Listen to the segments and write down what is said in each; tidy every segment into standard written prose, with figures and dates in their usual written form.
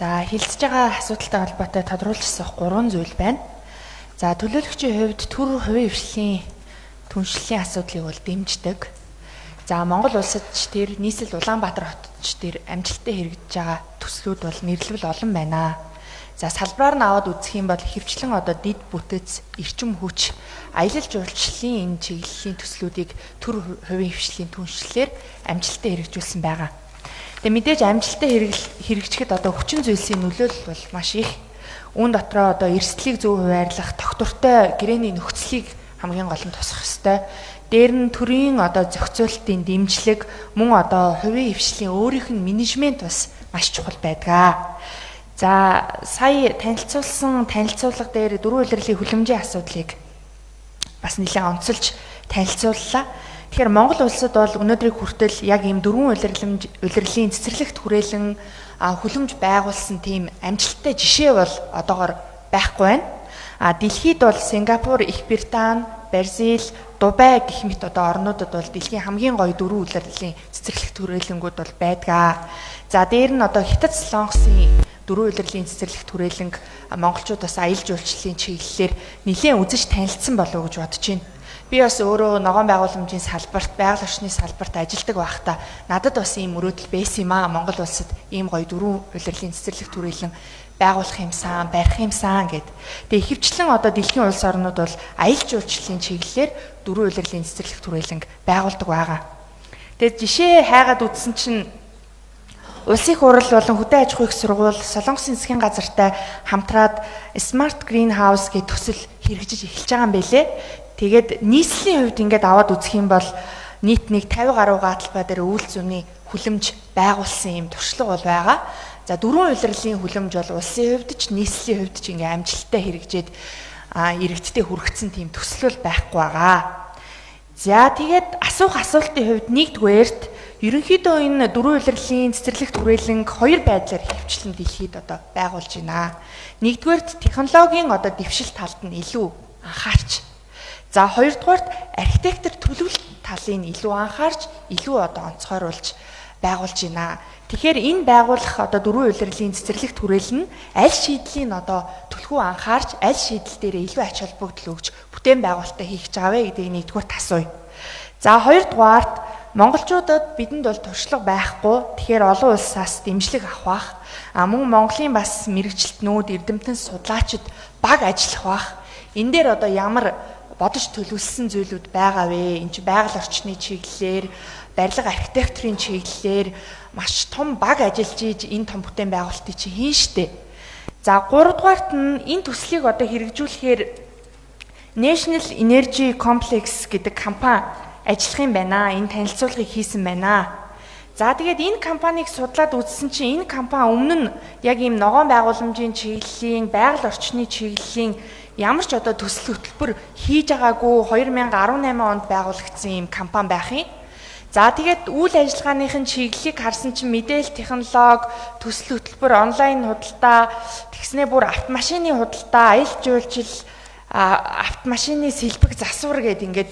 За хэлцэж байгаа асуудалтай холбоотой тодруулж асуух 3 зүйл байна. За төлөөлөгчийн хувьд төр хувийн хвшлийн түншлэлийн асуудлыг бол дэмждэг. За Монгол улсад ч тэр нийслэл Улаанбаатар хотод ч тэр амжилттай хэрэгжиж байгаа төслүүд бол нэрлэвэл олон байна. За салбараар нь аваад үзэх юм бол ихэвчлэн одоо дид бүтэц, эрчим хүч, аялал жуулчлалын энэ чиглэлийн төслүүдийг төр хувийн хвшлийн түншлэлээр амжилттай хэрэгжүүлсэн байгаа. Тэгээ мэдээж амжилттай хэрэгжихэд одоо хүчин зүйлсийн нөлөөлөл бол маш их. Үүн дотроо одоо эрсдлийг зөв хуваарлах, тогтвортой гэрээний нөхцөлийг хамгийн гол нь тусах ёстой. Дээр нь төрийн одоо зохицуулалтын дэмжлэг, мөн одоо хувийн хвшлийн өөрийнх нь менежмент бас маш чухал байдаг. За сая танилцуулсан танилцуулга дээр дөрвөн улирлын хүлэмжийн асуудлыг бас нэлээд онцолж танилцууллаа. Тэгэхээр Монгол улсад бол өнөөдрийг хүртэл яг ийм дөрвөн улирлын цэцэрлэгт хүрээлэн хүлэмж байгуулсан тийм амжилттай жишээ бол одоогоор байхгүй байна. Дэлхийд бол Сингапур, Их Британи, Бразил, Дубай гэх мэт одоо орнуудад бол дэлхийн хамгийн гоё дөрвөн улирлын цэцэрлэгт хүрээлэнгүүд бол байдаг. За дээр нь одоо Хятад Солонгосын дөрвөн улирлын цэцэрлэгт хүрээлэнг монголчууд бас аялал жуулчлалын чиглэлээр нэлээд үзэж танилцсан болов уу гэж бодож байна. Би бас өөрөө ногоон байгууламжийн салбарт, байгаль орчны салбарт ажилладаг байхдаа надад бас ийм мөрөөдөл байсан юм аа. Монгол улсад ийм гоё дөрвөн улирлын цэцэрлэгт хүрээлэн байгуулах юмсан, барих юмсан гэд. Тэгээ ихэвчлэн одоо дэлхийн улс орнууд бол аялал жуулчлалын чиглэлээр дөрвөн улирлын цэцэрлэгт хүрээлэнг байгуулдаг байгаа. Тэгээ жишээ хайгаад үзсэн чинь Улсын их хурал болон хөдөө аж ахуйн их сургууль Солонгосын засгийн газартай хамтраад Smart Greenhouse гэх төсөл хэрэгжиж эхэлж байгаа юм байлээ. Тэгээд нийслэлийн хувьд ингээд аваад үзэх юм бол нийт нэг 50 гаруй гааталбай дээр үйл зүйний хүлэмж байгуулсан юм туршлага бол байгаа. За дөрвөн улирлын хүлэмж бол улсын хувьд ч нийслэлийн хувьд ч ингээд амжилттай хэрэгжээд иргэдтэй хүргэсэн тийм төсөл бол байхгүй байгаа. За тэгээд асуултын хувьд нэгдүгээрт ерөнхийдөө энэ дөрвөн улирлын цэцэрлэгт хүрээлэнг хоёр байдлаар хөвчлэн дэлхийд одоо байгуулж байна. Нэгдүгээрт технологийн одоо дэвшил талд нь илүү анхаарч, за хоёрдугаарт архитектор төлөвлөлт талын илүү анхаарч, илүү одоо онцгойруулж байгуулж байна. Тэгэхээр энэ байгуулах одоо дөрвөн улирлын цэцэрлэгт хүрээлэн аль шийдлийн одоо төлхөө анхаарч, аль шийдэл дээр илүү ач холбогдол өгч бүтээн байгуулалтаа хийх гэж байгаа вэ гэдгийг нэгдүгээрт асууя. За хоёрдугаарт монголчуудад бидэнд бол туршлага байхгүй. Тэгэхээр олон улсаас дэмжлэг авах бах. Мөн Монголын бас мэрэгчлэтнүүд, эрдэмтэн судлаачид баг ажиллах бах. Энэ дээр одоо ямар бодож төлөвлөсөн зүйлүүд байгаа вэ? Энд чинь байгаль орчны чиглэлээр, барилга архитектурын чиглэлээр маш том баг ажиллаж ийж энэ том бүтээн байгуулалтыг чи хийн штэ. За гуравдугаарт нь энэ төслийг одоо хэрэгжүүлэхээр National Energy Complex гэдэг компани ажиллах юм байна. Энэ танилцуулгыг хийсэн байна. За тэгээд энэ компанийг судлаад үзсэн чинь энэ компани өмнө нь яг ийм ногоон байгууламжийн чиглэлийн, байгаль орчны чиглэлийн ямар ч одоо төсөл хөтөлбөр хийж байгаагүй 2018 онд байгуулагдсан ийм компани байх юм. За тэгээд үйл ажиллагааныхын чиглэлийг харсан чинь мэдээлэл технологи, төсөл хөтөлбөр, онлайн худалдаа, тэгснээ бүр автомашины худалдаа, аялал жуулчлал, автомашины сэлбэг засвар гэдэг ингээд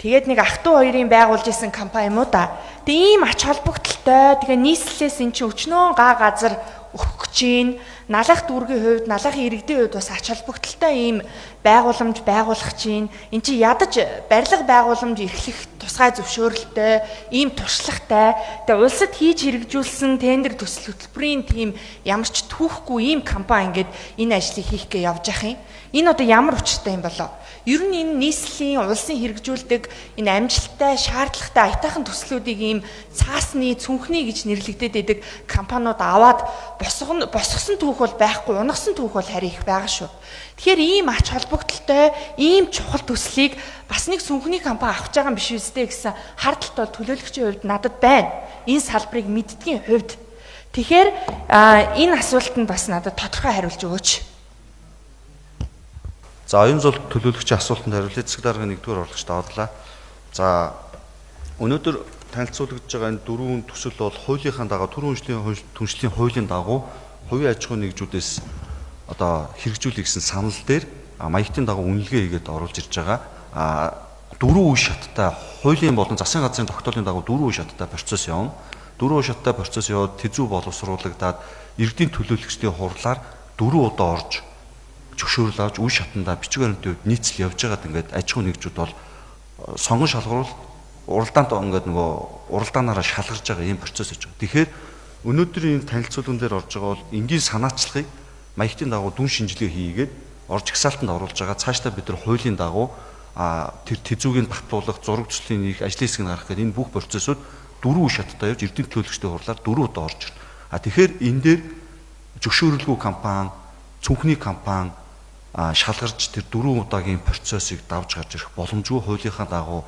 тэгээд нэг ах トゥ хоёрын байгуулж исэн компани юм уу да. Тэгээ ийм ач холбогдолтой. Тэгээ нийслэлээс эн чинь өчнөө газар өгөх гэж байна. Налах дүүргийн хувьд, налахын иргэдийн хувьд бас ач холбогдолтой ийм байгууламж байгуулах гэж байна. Эн чинь ядаж барилга байгууламж эрхлэх тусгай зөвшөөрөлтэй, ийм туршлагатай. Тэгээ улсад хийж хэрэгжүүлсэн тендер төсөл хөтөлбөрийн тийм ямар ч түүхгүй ийм компани ингээд энэ ажлыг хийх гэж явж байгаа юм. Энэ одоо ямар учиртай юм болоо? Ер нь энэ нийслэлийн улсын хэрэгжүүлдэг энэ амжилттай, шаардлагатай аятайхан төслүүдийг ийм цаасны, цүнхний гэж нэрлэгдээд байдаг компаниуд аваад босгосон түүх бол байхгүй, унагсан түүх бол харин их байгаа шүү. Тэгэхээр ийм ач холбогдолтой, ийм чухал төслийг бас нэг цүнхний компани авч байгаа юм биш үстэй гэсэн хардталт бол төлөөлөгчийн хувьд надад байна. Энэ салбарыг мэддгийн хувьд. Тэгэхээр энэ асуултанд бас надад тодорхой хариулж өгөөч. За энэ зөв төлөөлөгчийн асуултанд хариулъя. Эцэг даргын нэгдүгээр орлогч давадлаа. За өнөөдөр танилцуулагдж байгаа энэ дөрвөн төсөл бол хуулийнхаа дагуу төрийн түншлэлийн хуулийн дагуу хувийн аж ахуйн нэгжүүдээс одоо хэрэгжүүлэх гэсэн санал дээр маягтын дагуу үнэлгээ хийгээд оруулж ирж байгаа. Дөрвөн үе шаттай хуулийн болон засгийн газрын тогтоолын дагуу дөрвөн үе шаттай процесс явна. дөрвөн шаттай процесс яваад тэзүү боловсруулагдаад иргэдийн төлөөлөгчдийн хурлаар 4 удаа орж зөвшөөрөл авч үе шатандаа бичиг баримтын хувьд нийцэл явж байгаад ингээд аж ахуйн нэгжүүд бол сонгон шалгаруул уралдаанд ингээд нөгөө уралдаанаараа шалгарж байгаа ийм процесс гэж байна. Тэгэхээр өнөөдрийн танилцуулган дээр орж байгаа бол энгийн санаачлагыг маягтын дагуу дүн шинжилгээ хийгээд орж гсаалтанд оруулж байгаа. Цаашдаа бид нар хуулийн дагуу тэр тэзүүгийн батлуулах, зураг төслийн нэг ажлын хэсгийг гаргах гэдэг энэ бүх процессыг 4 үе шаттай явж эрдэнэ төлөөлөгчдийн хурлаар 4 удаа орж ирнэ. Тэгэхээр энэ дээр зөвшөөрөлгүй компани, цүнхний компани шалгарч тэр 4 удаагийн процессыг давж гарч ирэх боломжгүй хуулийнхаа дагуу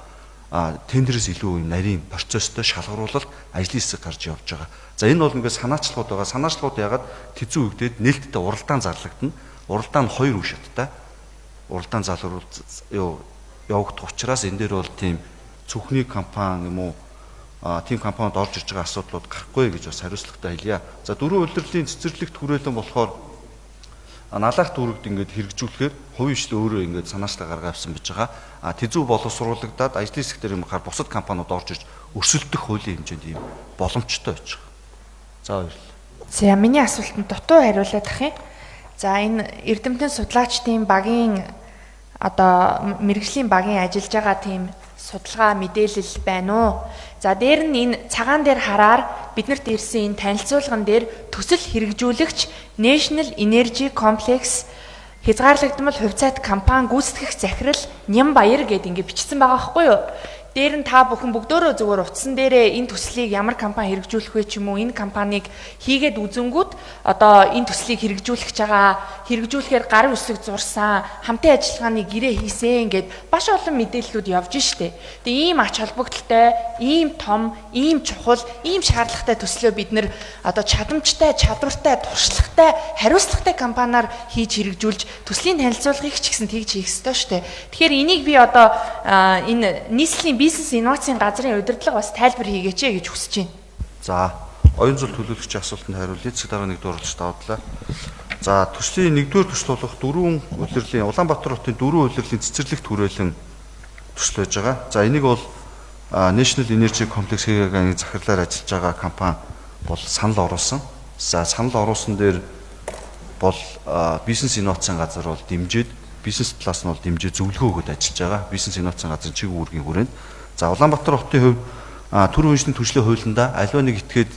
тендерээс илүү нарийн процесстой шалгаруулалт ажлын хэсэг гарч явж байгаа. За энэ бол ингээд санаачлагууд байгаа. Санаачлагууд ягаад тэзүү үгдээд нээлттэй уралдаан зарлагдана. Уралдаан 2 үе шаттай. Уралдаан залруулалт явагдах учраас энэ дээр бол тийм цүнхний компани юм уу тийм компанид орж ирж байгаа асуудлууд гарахгүй гэж бас хариуцлагатай хэлье. За дөрвөн улирлын цэцэрлэгт хүрээлэн болохоор налах дүүрэгд ингээд хэрэгжүүлэхээр хувийн хвшил өөрөө ингээд санаачлаа гаргаа авсан байж байгаа. Тэзүү боловсруулагдаад ажлын хэсэг дээр юм хаар бусад компаниуд орж ирж өрсөлдөх хуулийн хэмжээнд ийм боломжтой байж байгаа. За баярлалаа. За миний асуултанд дутуу хариулаад ах юм. За энэ эрдэмтэн судлаачдын багийн одоо мэрэгжлийн багийн ажиллаж байгаа тийм судалгаа мэдээлэл байна уу? За дээр нь энэ цагаан дээр хараар биднэрт ирсэн энэ танилцуулган дээр төсөл хэрэгжүүлэгч National Energy Complex хязгаарлагдмал хувьцаат компани гүйцэтгэх захирал Нямбаяр гэдээ ингэ бичсэн байгаа байхгүй юу? Дээр нь та бүхэн бүгдөө зөвөр утсан дээрээ энэ төслийг ямар компани хэрэгжүүлэх вэ ч юм уу энэ компанийг хийгээд үзэнгүүт одоо энэ төслийг хэрэгжүүлэх хэрэгжүүлэхээр гарын үсэг зурсан хамтын ажиллагааны гэрээ хийсэн гэд маш олон мэдээллүүд явж штэ. Тэгээ ийм ач холбогдолтой, ийм том, ийм чухал, ийм шаардлагатай төслөө бид нэр одоо чадамжтай, чадвартай, туршлагатай, хариуцлагатай компаниар хийж хэрэгжүүлж төслийн танилцуулгыг ч гэсэн тэгж хийх ёстой штэ. Тэгэхээр энийг би одоо энэ нийслэлийн бизнес инновацийн газрын удирдлага бас тайлбар хийгээч гэж хүсэж байна. За, оюун зул төлөөлөгчийн асуултанд хариулъя. Эцэг дараа нэгдүгээр уралдаж давдлаа. За, төслийн нэгдүгээр төсөл болох дөрвөн улирлын Улаанбаатар хотын дөрвөн улирлын цэцэрлэгт хүрээлэн төсөл байж байгаа. За, энийг бол National Energy Complex HG-ийн захирлаар ажиллаж байгаа компани бол санал оруулсан. За, санал оруулсан дээр бол бизнес инновацийн газар бол дэмжиж бизнес талаас нь бол дэмжиж зөвлөгөө өгöd ажиллаж байгаа. Бизнес инновацийн газрын чиг үүргийн хүрээнд. За Улаанбаатар хотын хувьд төрийн үндэсний түвшлийн хуулиндаа аливаа нэг этгээд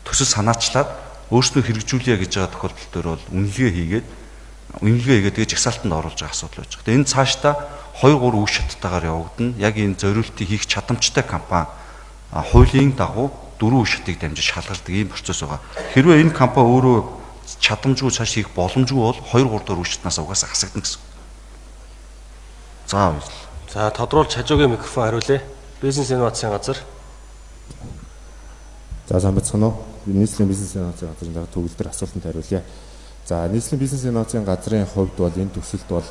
төсөл санаачлаад өөрснөө хэрэгжүүлье гэж байгаа тохиолдол төр бол үнэлгээ хийгээд тэгээ жагсаалтанд оруулж байгаа асуудал байж байгаа. Тэгээ энэ цаашдаа 2-3 үе шаттайгаар явагдана. Яг энэ зориултыг хийх чадамжтай компани хуулийн дагуу 4 үе шатыг дамжиж шалгардаг ийм процесс байгаа. Хэрвээ энэ компани өөрөө чадамжгүй цааш хийх боломжгүй бол 2-3 дахь үе шатнаас угаасаа хасагдана гэсэн. За баярлалаа. За тодруулж хажуугийн микрофон хариулъя. Бизнес инновацийн газар. За сайн бацхан уу. Нийслэлийн бизнес инновацийн газрын дараа төгөлдөр асуултанд хариулъя. За нийслэлийн бизнес инновацийн газрын хувьд бол энэ төсөлд бол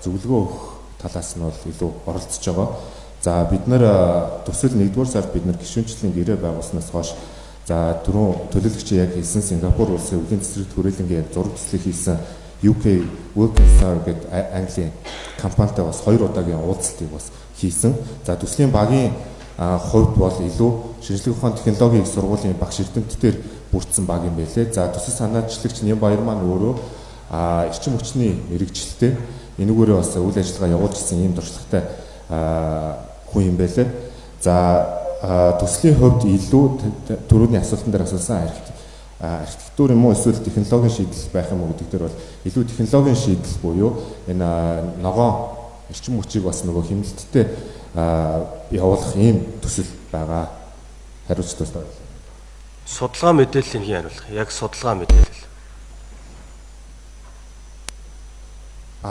зөвлөгөө өгөх талаас нь бол илүү оролцож байгаа. За бид нэр төсөл 1-р сард бид нэр гишүүнчлэлийн гэрээ байгуулснаас хойш за түрүүн төлөөлөгч яг хэлсэн Сингапур улсын өвлийн цэцэрлэгт хүрээлэнгийн зураг төслийг хийсэн UK Working Star гэдэг Английн компанитай бас 2 удаагийн уулзалтыг бас хийсэн. За төслийн багийн хувьд бол илүү шинжлэх ухааны технологийн их сургуулийн багш эрдэмтдээр бүрдсэн баг юм байлээ. За төсөл санаачлагч Нямбаяр маань өөрөө эрчим хүчний мэрэгчлэлтэй энэгээрээ бас үйл ажиллагаа явуулж ирсэн ийм туршлагатай хүн юм байлээ. За төслийн хувьд илүү түрүүний асуултан дээр асуусан архитектур юм уу эсвэл технологийн шийдэл байх юм уу гэдэг дээр бол илүү технологийн шийдэл буюу энэ ногоон эрчим хүчийг бас нөгөө хэмнэлттэй явуулах ийм төсөл байгаа. Хариуцлага байна. Судалгаа мэдээллийг хин хариулах. Яг судалгаа мэдээлэл.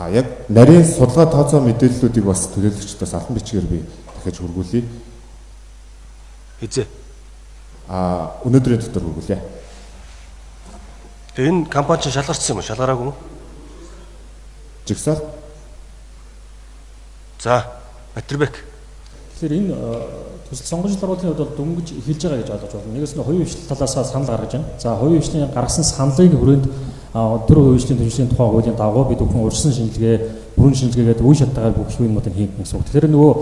Яг нарийн судалгаа тооцоо мэдээллүүдийг бас төлөөлөгчд бас албан бичгээр би дахиж хургуулъя. Хизээ. Өнөөдрийн дотор хургуулъя. Тэгээ энэ компани чинь шалгарсан юм уу? Шалгараагүй юу? Жигсаал. За, Батэрбек. Тэгэхээр энэ төсөл сонгогч даргуулын хувьд бол дөнгөж эхэлж байгаа гэж ойлгож байна. Нэгээс нь хувийн хвшил талаас санал гаргаж байна. За, хувийн хвшлийн гаргасан саналыг хүрээнд тэр хувийн хвшлийн төлөвшлийн тухай хуулийн дагуу бид бүхэн урьдчилан шинжилгээ, бүрэн шинжилгээгээд үе шаттайгаар бүх юмнуудыг хийх гэсэн үг. Тэгэхээр нөгөө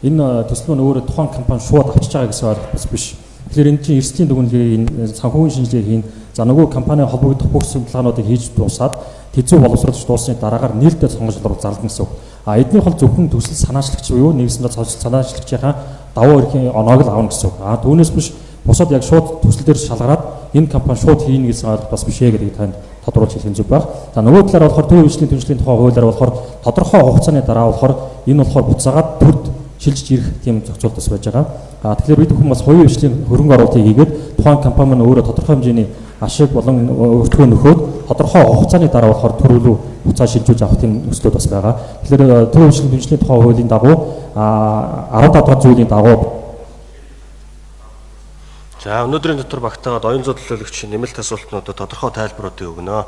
энэ төсөл маань өөрөө тухайн компани шууд авчиж байгаа гэсэн ойлгол бас биш. Тэгэхээр энэ чинь эрсдлийн дүгнэлгийг санхүүгийн шинжилгээ хийн. За нөгөө компани холбогдох бүх судалгаануудыг хийж дуусаад тэзүү боловсруулж дууссаны дараагаар нээлттэй сонгогдол зарлана гэсэн үг. Эднийх бол зөвхөн төсөл санаачлагч буюу нэгсэндээ санаачлагчийн давуу эрхийн оноог л авна гэсэн үг. Түүнээс биш бусад яг шууд төсөл дээр шалгараад энэ компани шууд хийнэ гэсэн ойлголт бас биш ээ гэдгийг танд тодруулж хэлэх зүг байх. За нөгөө талаар болохоор төв хөгжлийн түншлэлийн тухай хуулиар болохоор тодорхой хугацааны дараа болохоор энэ болохоор буцаагаад төрд шилжиж ирэх тийм зохицуулт бас байж байгаа. Тэгэхээр бид бүхэн бас хувийн хөгжлийн хөрөнгө оруулалтыг хийгээд тухайн компани маань өөрөө тодорхой хэмжээний ашиг болон өртгөө нөхөөд тодорхой хугацааны дараа болохоор төрөлөө буцаа шилжүүлж авах тийм нөхцөл бас байгаа. Тэгэхээр төв хөгжлийн түншлэлийн тухай хуулийн дагуу 15 дахь зүйлийн дагуу За өнөөдрийн дотор багтаагаад оюун зохиолын төлөөлөгч нэмэлт асуултнуудад тодорхой тайлбаруудыг өгнө.